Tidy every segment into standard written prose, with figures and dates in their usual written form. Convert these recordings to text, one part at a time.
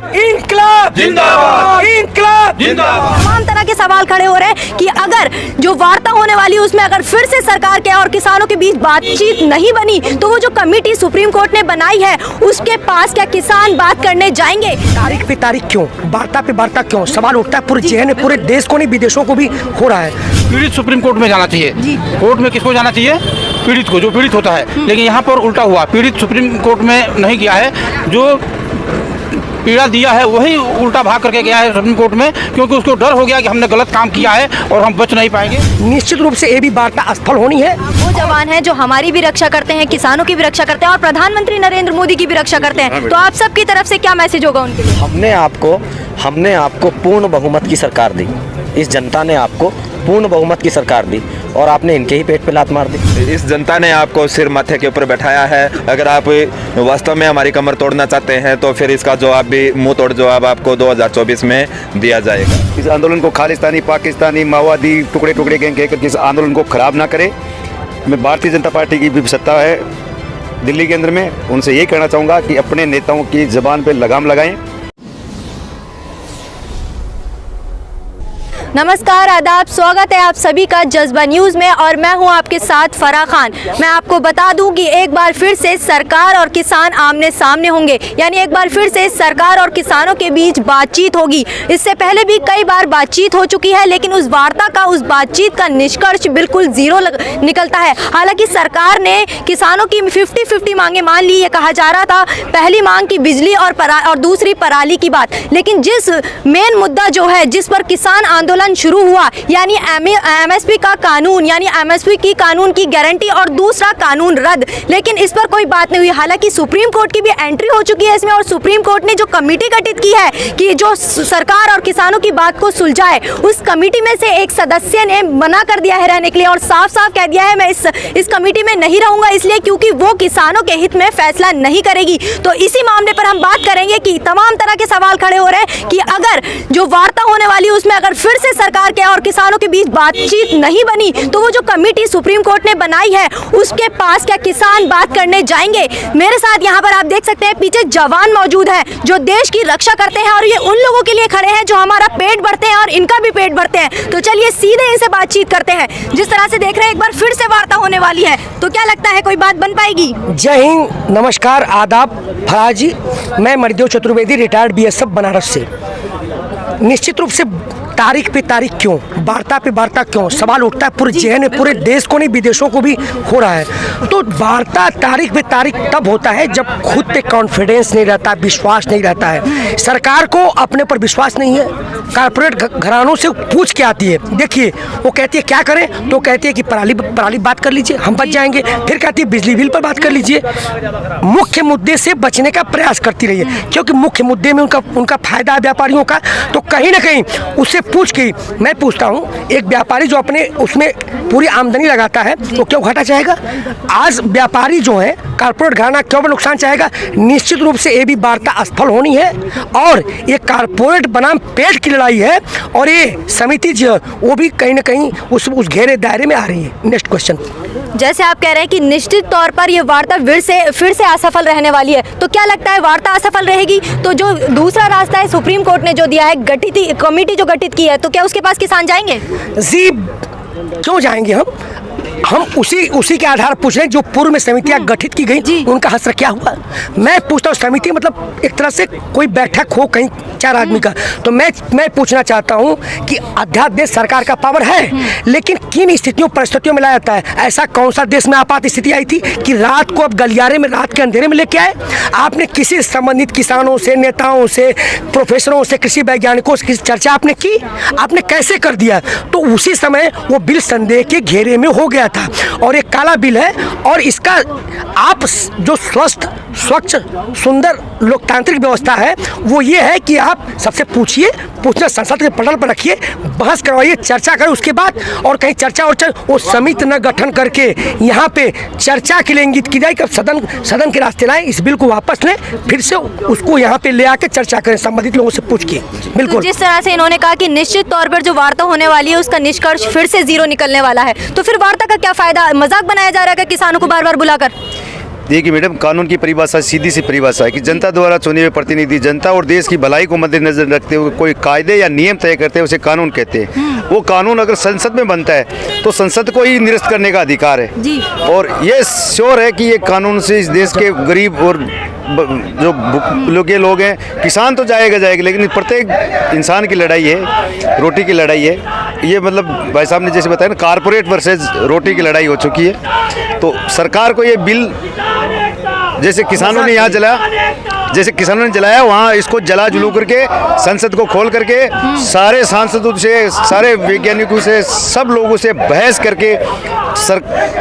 इंकलाब जिंदाबाद, इंकलाब जिंदाबाद। तमाम तरह के सवाल खड़े हो रहे हैं कि अगर जो वार्ता होने वाली है उसमें अगर फिर से सरकार के और किसानों के बीच बातचीत नहीं बनी तो वो जो कमेटी सुप्रीम कोर्ट ने बनाई है उसके पास क्या किसान बात करने जाएंगे? तारीख पे तारीख क्यों, वार्ता पे वार्ता क्यों? सवाल उठता है पूरे जहन, पूरे देश को नहीं विदेशों को भी हो रहा है। पीड़ित सुप्रीम कोर्ट में जाना चाहिए। कोर्ट में किसको जाना चाहिए? पीड़ित को, जो पीड़ित होता है। लेकिन यहाँ पर उल्टा हुआ, पीड़ित सुप्रीम कोर्ट में नहीं गया है, जो पीड़ा दिया है वही उल्टा भाग करके गया है सुप्रीम कोर्ट में, क्योंकि उसको डर हो गया कि हमने गलत काम किया है और हम बच नहीं पाएंगे। निश्चित रूप से ये भी वार्ता असफल होनी है। वो जवान हैं जो हमारी भी रक्षा करते हैं, किसानों की भी रक्षा करते हैं और प्रधानमंत्री नरेंद्र मोदी की भी रक्षा करते हैं, तो आप सबकी तरफ से क्या मैसेज होगा उनके लिए? हमने आपको पूर्ण बहुमत की सरकार दी, इस जनता ने आपको पूर्ण बहुमत की सरकार दी और आपने इनके ही पेट पे लात मार दी। इस जनता ने आपको सिर माथे के ऊपर बैठाया है। अगर आप वास्तव में हमारी कमर तोड़ना चाहते हैं तो फिर इसका जवाब भी मुंह तोड़ जवाब आपको 2024 में दिया जाएगा। इस आंदोलन को खालिस्तानी, पाकिस्तानी, माओवादी टुकड़े टुकड़े कहकर इस आंदोलन को खराब ना करे। मैं भारतीय जनता पार्टी की भी सत्ता है दिल्ली के अंदर में, उनसे ये कहना चाहूँगा कि अपने नेताओं की ज़बान पे लगाम लगाएं। नमस्कार, आदाब, स्वागत है आप सभी का जज्बा न्यूज़ में और मैं हूं आपके साथ फराह खान। मैं आपको बता दूं कि एक बार फिर से सरकार और किसान आमने सामने होंगे, यानी एक बार फिर से सरकार और किसानों के बीच बातचीत होगी। इससे पहले भी कई बार बातचीत हो चुकी है, लेकिन उस वार्ता का, उस बातचीत का निष्कर्ष बिल्कुल जीरो निकलता है। हालांकि सरकार ने किसानों की 50-50 मांगे मान ली। ये कहा जा रहा था पहली मांग की बिजली और दूसरी पराली की बात, लेकिन जिस मेन मुद्दा जो है जिस पर किसान आंदोलन शुरू हुआ, यानी एमएसपी का कानून, यानी एमएसपी की कानून की गारंटी और दूसरा कानून रद्द, लेकिन इस पर कोई बात नहीं हुई। हालांकि सुप्रीम कोर्ट की भी एंट्री हो चुकी है इसमें और सुप्रीम कोर्ट ने जो कमेटी गठित की है कि जो सरकार और किसानों की बात को सुलझाए, उस कमेटी में से एक सदस्य ने मना कर दिया है रहने के लिए और साफ साफ कह दिया है मैं इस कमेटी में नहीं रहूंगा, इसलिए क्योंकि वो किसानों के हित में फैसला नहीं करेगी। तो इसी मामले पर हम बात करेंगे कि तमाम तरह के सवाल खड़े हो रहे हैं कि अगर जो वार्ता होने वाली है उसमें अगर फिर से सरकार के और किसानों के बीच बातचीत नहीं बनी तो वो जो कमेटी सुप्रीम कोर्ट ने बनाई है उसके पास क्या किसान बात करने जाएंगे? मेरे साथ यहाँ पर आप देख सकते हैं पीछे जवान मौजूद हैं जो देश की रक्षा करते हैं और ये उन लोगों के लिए खड़े हैं जो हमारा पेट भरते हैं और इनका भी पेट भरते हैं। तो चलिए सीधे इनसे बातचीत करते हैं। जिस तरह से देख रहे हैं एक बार फिर से वार्ता होने वाली है, तो क्या लगता है कोई बात बन पाएगी? जय हिंद, नमस्कार, आदाब, फराह जी। मैं मणिदेव चतुर्वेदी, रिटायर्ड बीएसएफ बनारस से। निश्चित रूप से तारीख पे तारीख क्यों, वार्ता पे वार्ता क्यों? सवाल उठता है पूरे जहन, पूरे देश को नहीं विदेशों को भी हो रहा है। तो वार्ता तारीख पे तारीख तब होता है जब खुद पे कॉन्फिडेंस नहीं रहता, विश्वास नहीं रहता है। सरकार को अपने पर विश्वास नहीं है, कारपोरेट घरानों से पूछ के आती है। देखिए वो कहती है क्या करें, तो कहती है कि पराली बात कर लीजिए, हम बच जाएंगे। फिर कहती है बिजली बिल पर बात कर लीजिए। मुख्य मुद्दे से बचने का प्रयास करती रही है, क्योंकि मुख्य मुद्दे में उनका फायदा है व्यापारियों का। तो कहीं ना कहीं उससे पूछ के मैं पूछता हूँ, एक व्यापारी जो अपने उसमें पूरी आमदनी लगाता है वो क्यों घाटा चाहेगा? आज व्यापारी जो है, कारपोरेट घराना क्यों नुकसान चाहेगा? निश्चित रूप से ये भी वार्ता असफल होनी है और ये कारपोरेट बनाम पेट की लड़ाई है और ये समिति जो वो भी कहीं ना कहीं उस घेरे दायरे में आ रही है। Next question. जैसे आप कह रहे हैं कि निश्चित तौर पर ये वार्ता फिर से असफल रहने वाली है, तो क्या लगता है वार्ता असफल रहेगी तो जो दूसरा रास्ता है सुप्रीम कोर्ट ने जो दिया है, कमेटी जो गठित की है, तो क्या उसके पास किसान जाएंगे? जी, क्यों जाएंगे हम उसी के आधार पूछ रहे हैं जो पूर्व में समितियां गठित की गई, उनका हश्र क्या हुआ? मैं पूछता हूँ, समिति मतलब एक तरह से कोई बैठक हो कहीं 4 आदमी का। तो मैं पूछना चाहता हूँ कि अध्यादेश सरकार का पावर है, लेकिन किन स्थितियों परिस्थितियों में लाया जाता है? ऐसा कौन सा देश में आपात स्थिति आई थी कि रात को अब गलियारे में, रात के अंधेरे में लेके आए? आपने किसी संबंधित किसानों से, नेताओं से, प्रोफेसरों से, कृषि वैज्ञानिकों से चर्चा आपने की? आपने कैसे कर दिया? तो उसी समय वो बिल संदेह के घेरे में हो गया था और एक काला बिल है और इसका आप जो स्वस्थ, स्वच्छ, सुंदर लोकतांत्रिक व्यवस्था है वो ये है कि आप सबसे पूछना संसद के पटल पर रखिए, बहस करवाइए, चर्चा करें उसके बाद। और कहीं चर्चा वो समिति न गठन करके यहाँ पे चर्चा के लिए इंगित की जाए कि सदन के रास्ते लाएं, इस बिल को वापस लें, फिर से उसको यहाँ पे ले आके चर्चा करें संबंधित लोगों से पूछ के। बिल्कुल। तो जिस तरह से इन्होंने कहा कि निश्चित तौर पर जो वार्ता होने वाली है उसका निष्कर्ष फिर से जीरो निकलने वाला है, तो फिर वार्ता का क्या फायदा? मजाक बनाया जा रहा है किसानों को बार बार बुलाकर? देखिए मैडम, कानून की परिभाषा सीधी सी परिभाषा है कि जनता द्वारा चुने हुए प्रतिनिधि जनता और देश की भलाई को मद्देनजर रखते हुए कोई कायदे या नियम तय करते हैं, उसे कानून कहते हैं। वो कानून अगर संसद में बनता है तो संसद को ही निरस्त करने का अधिकार है जी। और ये श्योर है कि ये कानून से इस देश के गरीब और जो लोग हैं, किसान तो जाएगा, लेकिन प्रत्येक इंसान की लड़ाई है, रोटी की लड़ाई है। ये मतलब भाई साहब ने जैसे बताया ना, कारपोरेट वर्सेस रोटी की लड़ाई हो चुकी है। तो सरकार को ये बिल, जैसे किसानों ने यहाँ जलाया, वहाँ इसको जला जुलू करके संसद को खोल करके सारे सांसदों से, सारे वैज्ञानिकों से, सब लोगों से बहस करके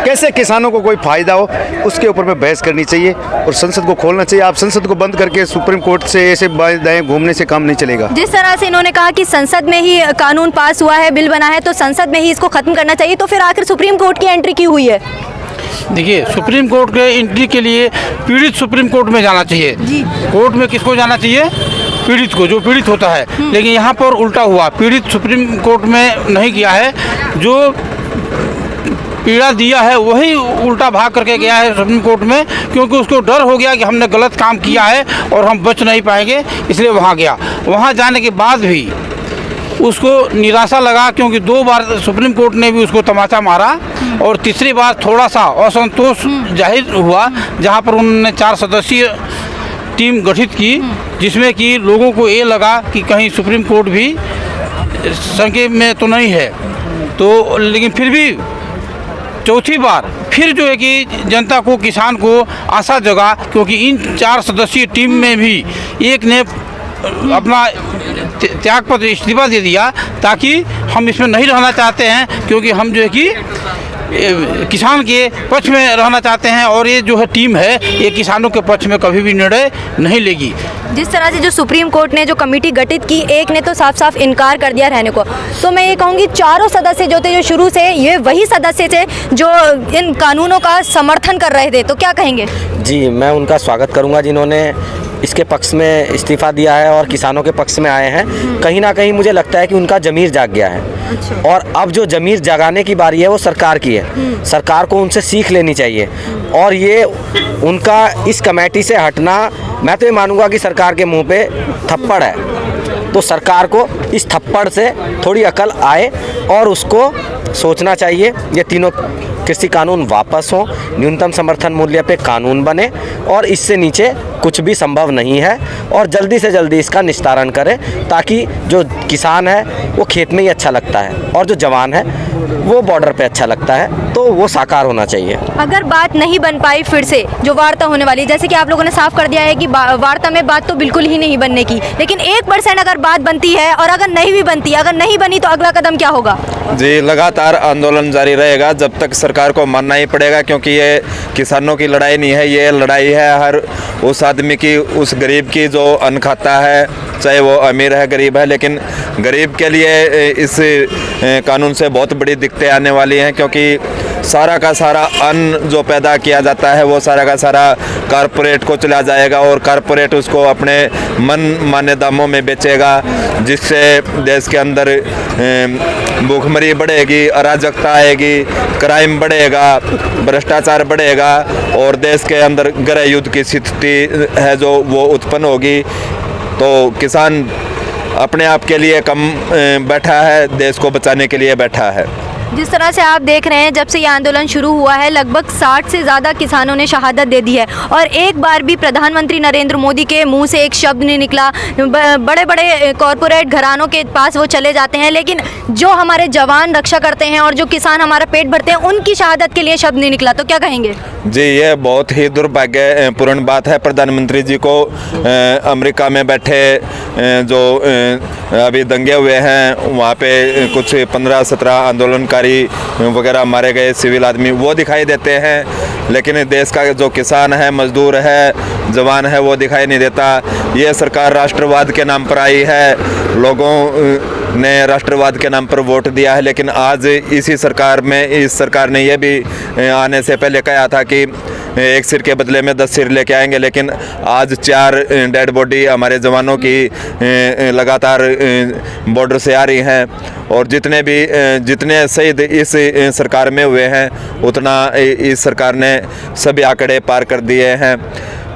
कैसे किसानों को कोई फायदा हो, उसके ऊपर में बहस करनी चाहिए और संसद को खोलना चाहिए। आप संसद को बंद करके सुप्रीम कोर्ट से ऐसे बाएं दाएं घूमने से काम नहीं चलेगा। जिस तरह से इन्होंने कहा कि संसद में ही कानून पास हुआ है, बिल बना है, तो संसद में ही इसको खत्म करना चाहिए, तो फिर आखिर सुप्रीम कोर्ट की एंट्री क्यों हुई है? देखिए, सुप्रीम कोर्ट के एंट्री के लिए पीड़ित सुप्रीम कोर्ट में जाना चाहिए जी। कोर्ट में किसको जाना चाहिए? पीड़ित को, जो पीड़ित होता है। लेकिन यहाँ पर उल्टा हुआ, पीड़ित सुप्रीम कोर्ट में नहीं गया है, जो पीड़ा दिया है वही उल्टा भाग करके गया है सुप्रीम कोर्ट में, क्योंकि उसको डर हो गया कि हमने गलत काम किया है और हम बच नहीं पाएंगे, इसलिए वहाँ गया। वहाँ जाने के बाद भी उसको निराशा लगा, क्योंकि 2 बार सुप्रीम कोर्ट ने भी उसको तमाचा मारा और तीसरी बार थोड़ा सा असंतोष जाहिर हुआ, जहाँ पर उन्होंने 4 सदस्यीय टीम गठित की, जिसमें कि लोगों को ये लगा कि कहीं सुप्रीम कोर्ट भी संकेत में तो नहीं है। तो लेकिन फिर भी चौथी बार फिर जो है कि जनता को, किसान को आशा जगा, क्योंकि इन 4 सदस्यीय टीम में भी एक ने अपना त्यागपत्र इस्तीफा दे दिया, ताकि हम इसमें नहीं रहना चाहते हैं, क्योंकि हम जो है कि किसान के पक्ष में रहना चाहते हैं और ये जो है टीम है, ये किसानों के पक्ष में कभी भी निर्णय नहीं लेगी। जिस तरह से जो सुप्रीम कोर्ट ने जो कमेटी गठित की, एक ने तो साफ साफ इनकार कर दिया रहने को, तो मैं ये कहूँगी चारों सदस्य जो थे, जो शुरू से ये वही सदस्य थे जो इन कानूनों का समर्थन कर रहे थे, तो क्या कहेंगे? जी, मैं उनका स्वागत करूंगा जिन्होंने इसके पक्ष में इस्तीफ़ा दिया है और किसानों के पक्ष में आए हैं। कहीं ना कहीं मुझे लगता है कि उनका ज़मीर जाग गया है। अच्छा। और अब जो ज़मीर जगाने की बारी है वो सरकार की है। सरकार को उनसे सीख लेनी चाहिए और ये उनका इस कमेटी से हटना, मैं तो ये मानूंगा कि सरकार के मुंह पे थप्पड़ है। तो सरकार को इस थप्पड़ से थोड़ी अकल आए और उसको सोचना चाहिए। ये तीनों कृषि कानून वापस हों, न्यूनतम समर्थन मूल्य पे कानून बने और इससे नीचे कुछ भी संभव नहीं है, और जल्दी से जल्दी इसका निस्तारण करें, ताकि जो किसान है वो खेत में ही अच्छा लगता है और जो जवान है वो बॉर्डर पे अच्छा लगता है, तो वो साकार होना चाहिए। अगर बात नहीं बन पाई फिर से जो वार्ता होने वाली, जैसे कि आप लोगों ने साफ कर दिया है कि वार्ता में बात तो बिल्कुल ही नहीं बनने की, लेकिन 1% अगर बात बनती है और अगर नहीं भी बनती, अगर नहीं बनी तो अगला कदम क्या होगा? जी, लगातार आंदोलन जारी रहेगा जब तक सरकार को मानना ही पड़ेगा, क्योंकि ये किसानों की लड़ाई नहीं है, ये लड़ाई है हर उस आदमी की, उस गरीब की जो अन्न खाता है, चाहे वो अमीर है गरीब है। लेकिन गरीब के लिए इस कानून से बहुत बड़ी दिक्कतें आने वाली हैं, क्योंकि सारा का सारा अन्न जो पैदा किया जाता है वो सारा का सारा कारपोरेट को चला जाएगा और कारपोरेट उसको अपने मन माने दामों में बेचेगा, जिससे देश के अंदर भूखमरी बढ़ेगी, अराजकता आएगी, क्राइम बढ़ेगा, भ्रष्टाचार बढ़ेगा और देश के अंदर गृह युद्ध की स्थिति है जो वो उत्पन्न होगी। तो किसान अपने आप के लिए कम बैठा है, देश को बचाने के लिए बैठा है। जिस तरह से आप देख रहे हैं, जब से ये आंदोलन शुरू हुआ है लगभग 60 से ज़्यादा किसानों ने शहादत दे दी है और एक बार भी प्रधानमंत्री नरेंद्र मोदी के मुंह से एक शब्द नहीं निकला। बड़े बड़े कॉरपोरेट घरानों के पास वो चले जाते हैं, लेकिन जो हमारे जवान रक्षा करते हैं और जो किसान हमारा पेट भरते हैं, उनकी शहादत के लिए शब्द नहीं निकला, तो क्या कहेंगे? जी, ये बहुत ही दुर्भाग्यपूर्ण बात है। प्रधानमंत्री जी को अमेरिका में बैठे जो अभी दंगे हुए हैं, वहाँ पे कुछ 15-17 आंदोलनकारी वगैरह मारे गए सिविल आदमी, वो दिखाई देते हैं, लेकिन देश का जो किसान है, मजदूर है, जवान है, वो दिखाई नहीं देता। ये सरकार राष्ट्रवाद के नाम पर आई है, लोगों ने राष्ट्रवाद के नाम पर वोट दिया है, लेकिन आज इसी सरकार में इस सरकार ने यह भी आने से पहले कहा था कि एक सिर के बदले में 10 सिर लेके आएंगे, लेकिन आज 4 डेड बॉडी हमारे जवानों की लगातार बॉर्डर से आ रही हैं। और जितने शहीद इस सरकार में हुए हैं उतना इस सरकार ने सभी आंकड़े पार कर दिए हैं।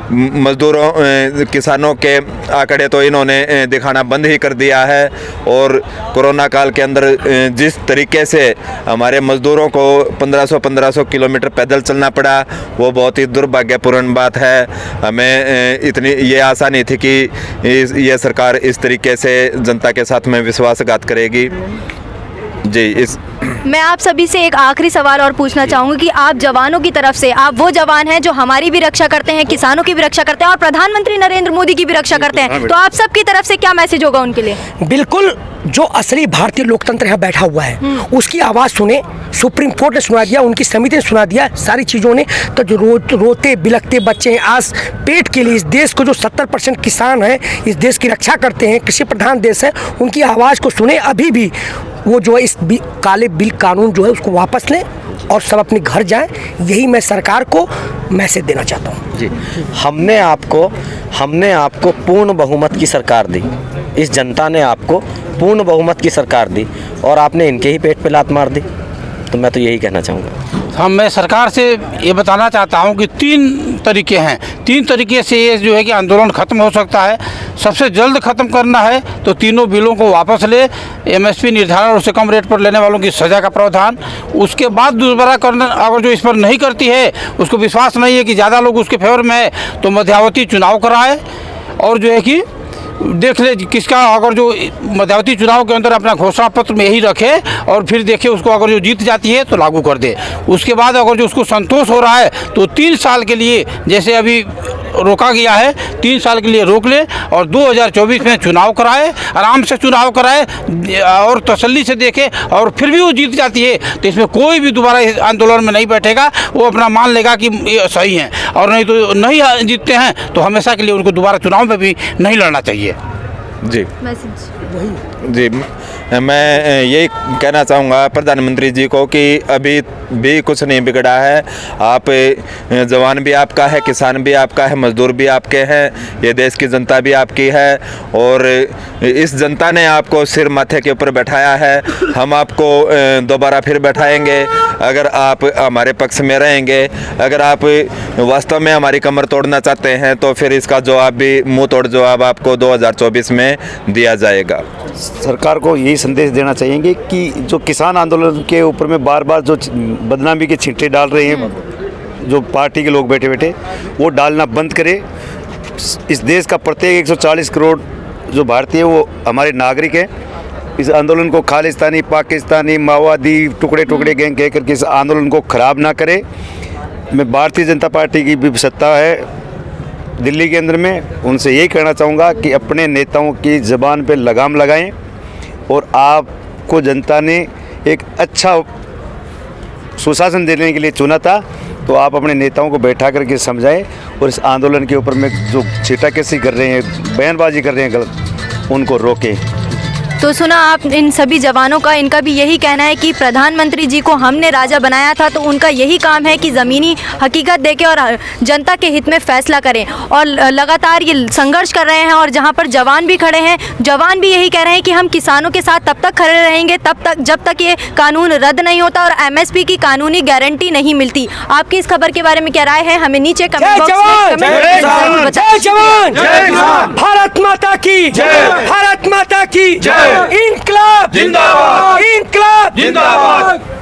मजदूरों किसानों के आंकड़े तो इन्होंने दिखाना बंद ही कर दिया है। और कोरोना काल के अंदर जिस तरीके से हमारे मजदूरों को 1500 किलोमीटर पैदल चलना पड़ा, वो बहुत ही दुर्भाग्यपूर्ण बात है। हमें इतनी ये आशा नहीं थी कि ये सरकार इस तरीके से जनता के साथ में विश्वासघात करेगी। जी, मैं आप सभी से एक आखिरी सवाल और पूछना चाहूँगी कि आप जवानों की तरफ से, आप वो जवान हैं जो हमारी भी रक्षा करते हैं, किसानों की भी रक्षा करते हैं और प्रधानमंत्री नरेंद्र मोदी की भी रक्षा करते हैं, तो आप सबकी तरफ से क्या मैसेज होगा उनके लिए? बिल्कुल, जो असली भारतीय लोकतंत्र यहाँ बैठा हुआ है उसकी आवाज़ सुने। सुप्रीम कोर्ट ने सुना दिया, उनकी समिति ने सुना दिया, सारी चीज़ों ने। तो जो रोते बिलखते बच्चे हैं आज पेट के लिए, इस देश को जो 70% किसान हैं, इस देश की रक्षा करते हैं, कृषि प्रधान देश है, उनकी आवाज़ को सुने। अभी भी वो जो है इस काले बिल कानून जो है उसको वापस लें और सब अपने घर जाएं। यही मैं सरकार को मैसेज देना चाहता हूँ। जी, हमने आपको पूर्ण बहुमत की सरकार दी, इस जनता ने आपको पूर्ण बहुमत की सरकार दी और आपने इनके ही पेट पे लात मार दी। तो मैं तो यही कहना चाहूँगा। मैं सरकार से ये बताना चाहता हूँ कि 3 तरीके हैं। 3 तरीके से ये जो है कि आंदोलन ख़त्म हो सकता है। सबसे जल्द ख़त्म करना है तो तीनों बिलों को वापस ले, एमएसपी निर्धारण और उससे कम रेट पर लेने वालों की सज़ा का प्रावधान। उसके बाद दोबारा करना, अगर जो इस पर नहीं करती है, उसको विश्वास नहीं है कि ज़्यादा लोग उसके फेवर में है, तो मध्यावधि चुनाव कराए और जो है कि देख ले किसका, अगर जो मध्यावधि चुनाव के अंदर अपना घोषणा पत्र में यही रखे और फिर देखे उसको, अगर जो जीत जाती है तो लागू कर दे। उसके बाद अगर जो उसको संतोष हो रहा है तो 3 साल के लिए, जैसे अभी रोका गया है, 3 साल के लिए रोक ले और 2024 में चुनाव कराए, आराम से चुनाव कराए और तसल्ली से देखे। और फिर भी वो जीत जाती है तो इसमें कोई भी दोबारा आंदोलन में नहीं बैठेगा, वो अपना मान लेगा कि ये सही है। और नहीं तो नहीं जीतते हैं तो हमेशा के लिए उनको दोबारा चुनाव में भी नहीं लड़ना चाहिए। जी, जी, मैं यही कहना चाहूँगा प्रधानमंत्री जी को कि अभी भी कुछ नहीं बिगड़ा है। आप जवान भी आपका है, किसान भी आपका है, मजदूर भी आपके हैं, ये देश की जनता भी आपकी है और इस जनता ने आपको सिर माथे के ऊपर बैठाया है। हम आपको दोबारा फिर बैठाएंगे अगर आप हमारे पक्ष में रहेंगे। अगर आप वास्तव में हमारी कमर तोड़ना चाहते हैं तो फिर इसका जवाब भी मुंह तोड़ जवाब आपको 2024 में दिया जाएगा। सरकार को यही संदेश देना चाहिए कि जो किसान आंदोलन के ऊपर में बार बार जो बदनामी के छींटे डाल रहे हैं जो पार्टी के लोग बैठे बैठे, वो डालना बंद करे। इस देश का प्रत्येक 140 करोड़ जो भारतीय वो हमारे नागरिक हैं। इस आंदोलन को खालिस्तानी, पाकिस्तानी, माओवादी, टुकड़े टुकड़े गैंग कह करके इस आंदोलन को ख़राब ना करे। मैं भारतीय जनता पार्टी की भी सत्ता है दिल्ली के अंदर में, उनसे यही कहना चाहूँगा कि अपने नेताओं की ज़बान पे लगाम लगाएं और आपको जनता ने एक अच्छा सुशासन देने के लिए चुना था, तो आप अपने नेताओं को बैठा करके समझाएं और इस आंदोलन के ऊपर में जो छींटाकशी कर रहे हैं, बयानबाजी कर रहे हैं गलत, उनको रोकें। तो सुना आप इन सभी जवानों का, इनका भी यही कहना है कि प्रधानमंत्री जी को हमने राजा बनाया था तो उनका यही काम है कि ज़मीनी हकीकत देके और जनता के हित में फैसला करें। और लगातार ये संघर्ष कर रहे हैं और जहां पर जवान भी खड़े हैं, जवान भी यही कह रहे हैं कि हम किसानों के साथ तब तक खड़े रहेंगे जब तक ये कानून रद्द नहीं होता और एमएसपी की कानूनी गारंटी नहीं मिलती। आपकी इस खबर के बारे में क्या राय है, हमें नीचे कमेंट बॉक्स में कमेंट जय जवान, भारत माता की, भारत माता की, इनकलाब जिंदाबाद, इनकलाब जिंदाबाद।